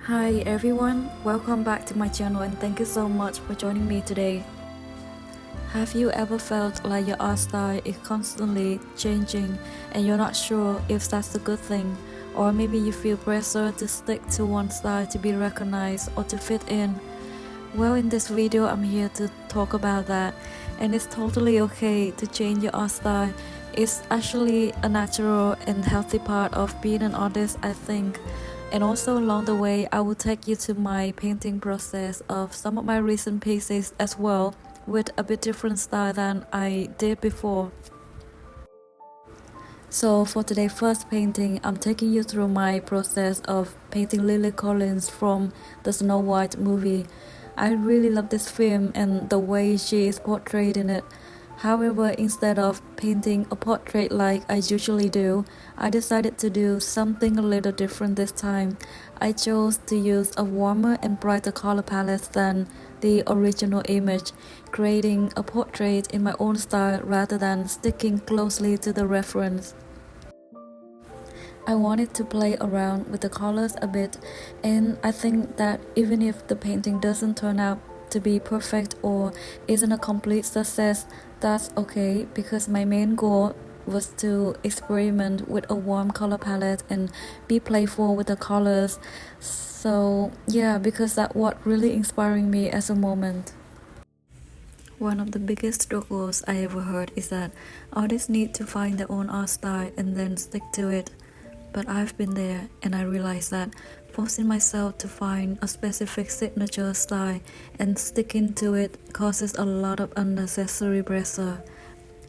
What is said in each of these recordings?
Hi everyone, welcome back to my channel and thank you so much for joining me today. Have you ever felt like your art style is constantly changing and you're not sure if that's a good thing? Or maybe you feel pressure to stick to one style to be recognized or to fit in? Well, in this video I'm here to talk about that, and it's totally okay to change your art style. It's actually a natural and healthy part of being an artist, I think. And also along the way I will take you to my painting process of some of my recent pieces as well, with a bit different style than I did before. So for today's first painting, I'm taking you through my process of painting Lily Collin from the Snow White movie. I really love this film and the way she is portrayed in it. However, instead of painting a portrait like I usually do, I decided to do something a little different this time. I chose to use a warmer and brighter color palette than the original image, creating a portrait in my own style rather than sticking closely to the reference. I wanted to play around with the colors a bit, and I think that even if the painting doesn't turn out to be perfect or isn't a complete success, that's okay, because my main goal was to experiment with a warm color palette and be playful with the colors. So yeah, because that's what really inspiring me as a moment. One of the biggest struggles I ever heard is that artists need to find their own art style and then stick to it. But I've been there, and I realized that forcing myself to find a specific signature style and sticking to it causes a lot of unnecessary pressure.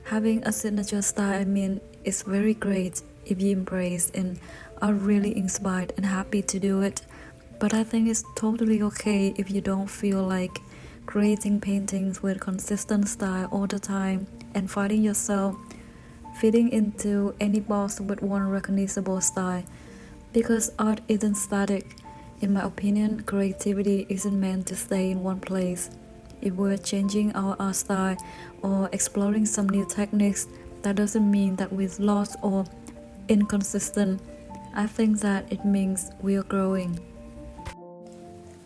Having a signature style, is very great if you embrace and are really inspired and happy to do it. But I think it's totally okay if you don't feel like creating paintings with consistent style all the time and finding yourself fitting into any box with one recognizable style, because art isn't static. In my opinion, creativity isn't meant to stay in one place. If we're changing our art style or exploring some new techniques, that doesn't mean that we're lost or inconsistent. I think that it means we are growing.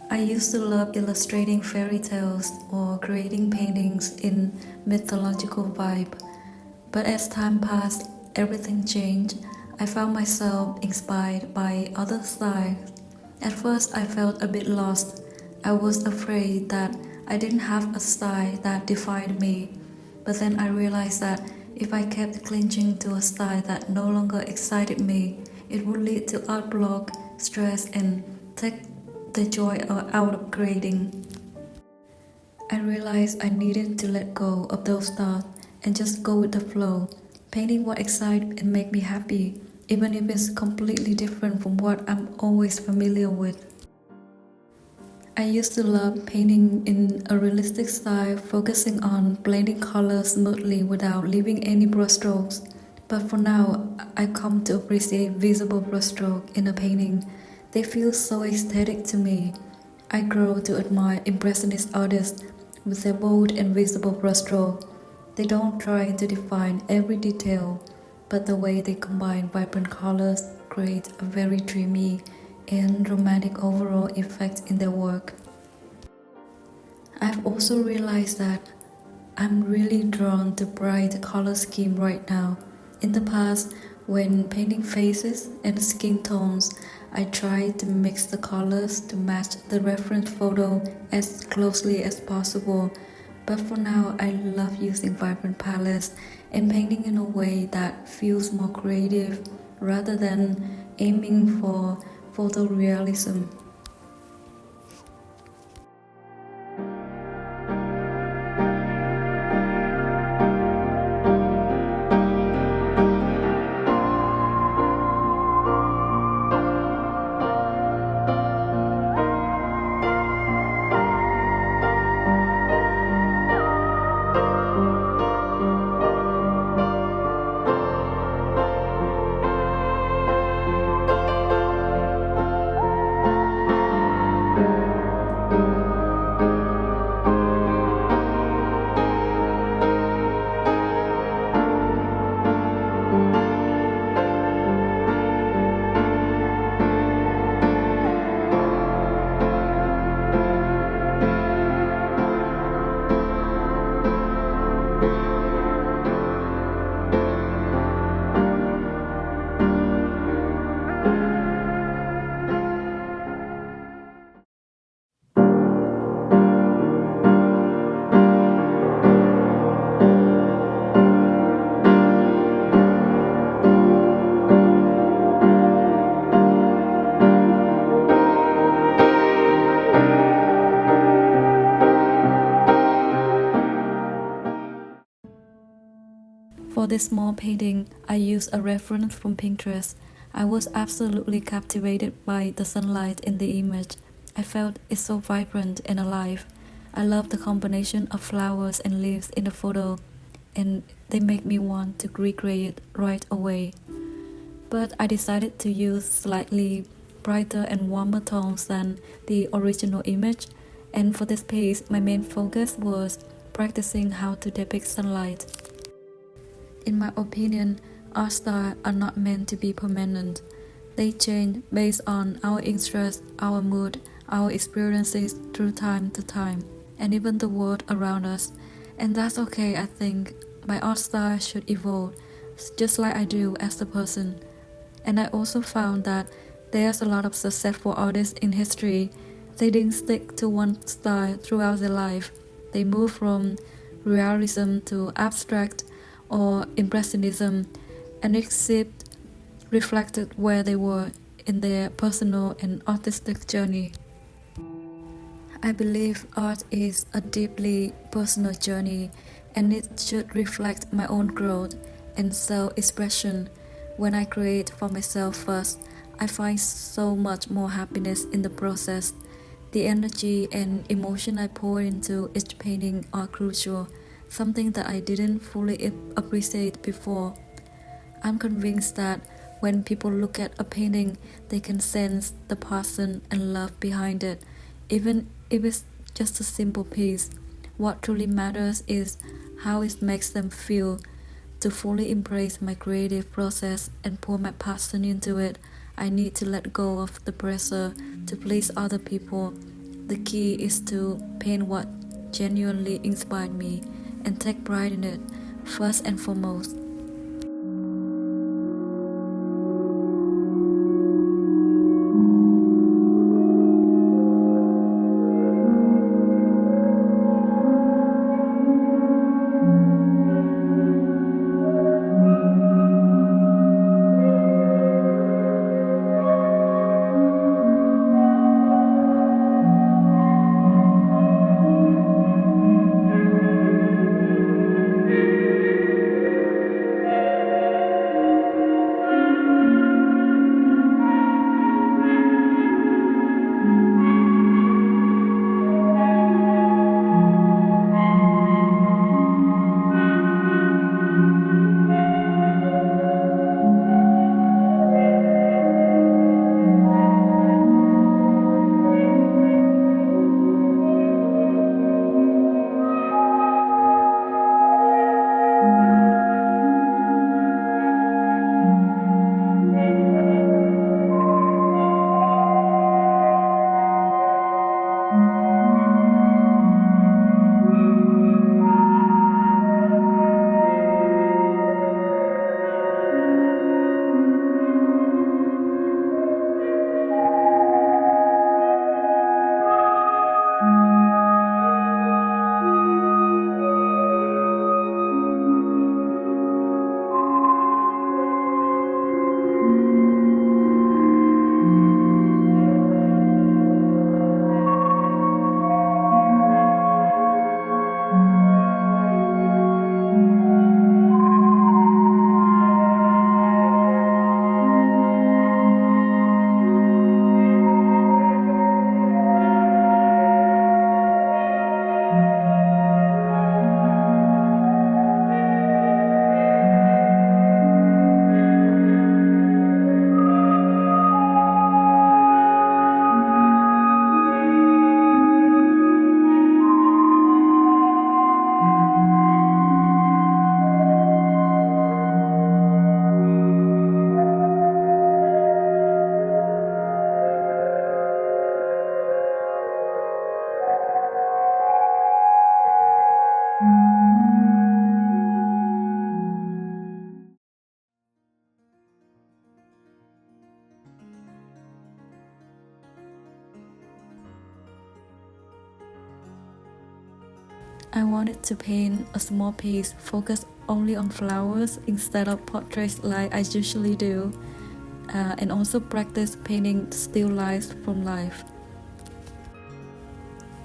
I used to love illustrating fairy tales or creating paintings in mythological vibe. But as time passed, everything changed. I found myself inspired by other styles. At first, I felt a bit lost. I was afraid that I didn't have a style that defined me. But then I realized that if I kept clinging to a style that no longer excited me, it would lead to art block, stress, and take the joy out of creating. I realized I needed to let go of those thoughts and just go with the flow, painting what excites and make me happy, even if it's completely different from what I'm always familiar with. I used to love painting in a realistic style, focusing on blending colors smoothly without leaving any brushstrokes. But for now, I've come to appreciate visible brushstrokes in a painting. They feel so aesthetic to me. I grow to admire impressionist artists with their bold and visible brushstrokes. They don't try to define every detail, but the way they combine vibrant colors create a very dreamy and romantic overall effect in their work. I've also realized that I'm really drawn to bright color scheme right now. In the past, when painting faces and skin tones, I tried to mix the colors to match the reference photo as closely as possible. But for now, I love using vibrant palettes and painting in a way that feels more creative rather than aiming for photorealism. For this small painting, I used a reference from Pinterest. I was absolutely captivated by the sunlight in the image. I felt it's so vibrant and alive. I love the combination of flowers and leaves in the photo, and they make me want to recreate it right away. But I decided to use slightly brighter and warmer tones than the original image, and for this piece, my main focus was practicing how to depict sunlight. In my opinion, art styles are not meant to be permanent. They change based on our interests, our mood, our experiences through time to time, and even the world around us. And that's okay, I think. My art style should evolve, just like I do as a person. And I also found that there's a lot of successful artists in history. They didn't stick to one style throughout their life. They moved from realism to abstract or impressionism, and except reflected where they were in their personal and artistic journey. I believe art is a deeply personal journey, and it should reflect my own growth and self-expression. When I create for myself first, I find so much more happiness in the process. The energy and emotion I pour into each painting are crucial, something that I didn't fully appreciate before. I'm convinced that when people look at a painting, they can sense the passion and love behind it, even if it's just a simple piece. What truly matters is how it makes them feel. To fully embrace my creative process and pour my passion into it, I need to let go of the pressure to please other people. The key is to paint what genuinely inspired me and take pride in it, first and foremost. I wanted to paint a small piece focused only on flowers instead of portraits like I usually do, and also practice painting still lives from life.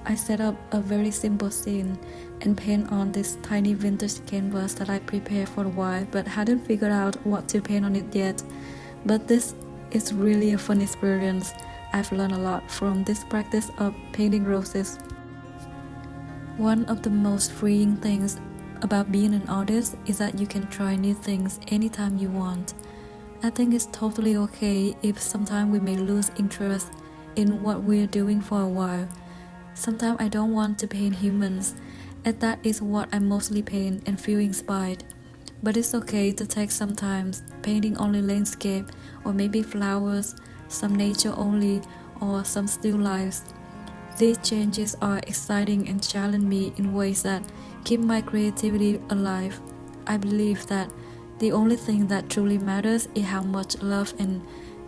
I set up a very simple scene and paint on this tiny vintage canvas that I prepared for a while but hadn't figured out what to paint on it yet. But this is really a fun experience. I've learned a lot from this practice of painting roses. One of the most freeing things about being an artist is that you can try new things anytime you want. I think it's totally okay if sometimes we may lose interest in what we're doing for a while. Sometimes I don't want to paint humans, and that is what I mostly paint and feel inspired. But it's okay to take some time painting only landscape or maybe flowers, some nature only, or some still lifes. These changes are exciting and challenge me in ways that keep my creativity alive. I believe that the only thing that truly matters is how much love and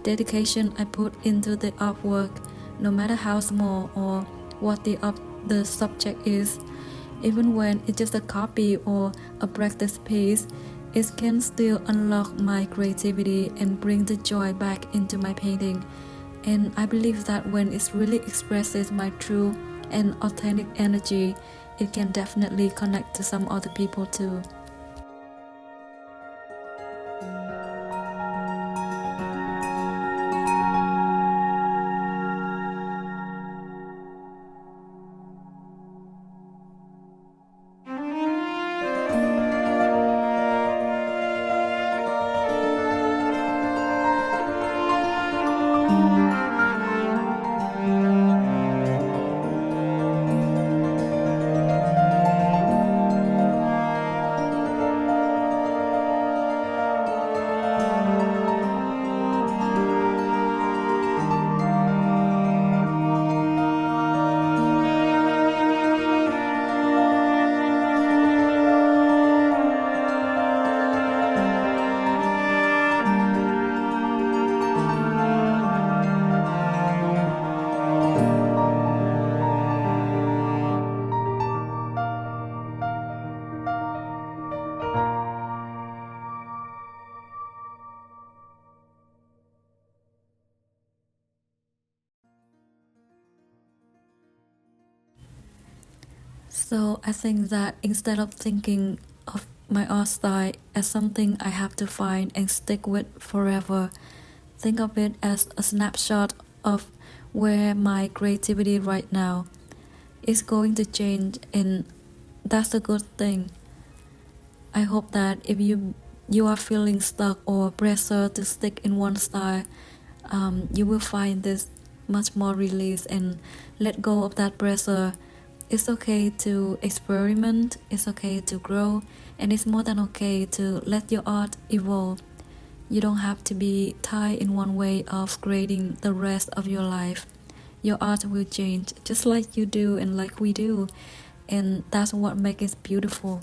dedication I put into the artwork, no matter how small or what the subject is. Even when it's just a copy or a practice piece, it can still unlock my creativity and bring the joy back into my painting. And I believe that when it really expresses my true and authentic energy, it can definitely connect to some other people too. So I think that instead of thinking of my art style as something I have to find and stick with forever, think of it as a snapshot of where my creativity right now is going to change, and that's a good thing. I hope that if you are feeling stuck or pressure to stick in one style, you will find this much more release and let go of that pressure. It's okay to experiment, it's okay to grow, and it's more than okay to let your art evolve. You don't have to be tied in one way of creating the rest of your life. Your art will change just like you do and like we do, and that's what makes it beautiful.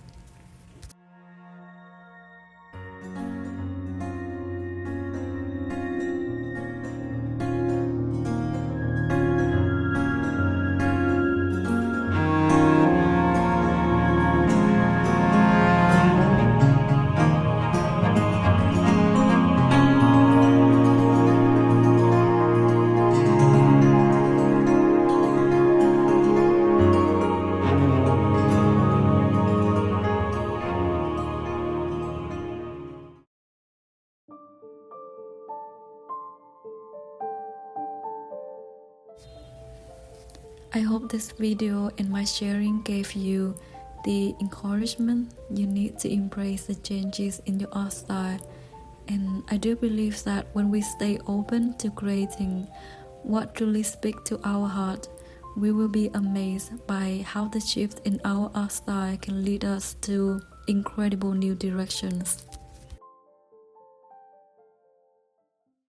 I hope this video and my sharing gave you the encouragement you need to embrace the changes in your art style. And I do believe that when we stay open to creating what truly speaks to our heart, we will be amazed by how the shift in our art style can lead us to incredible new directions.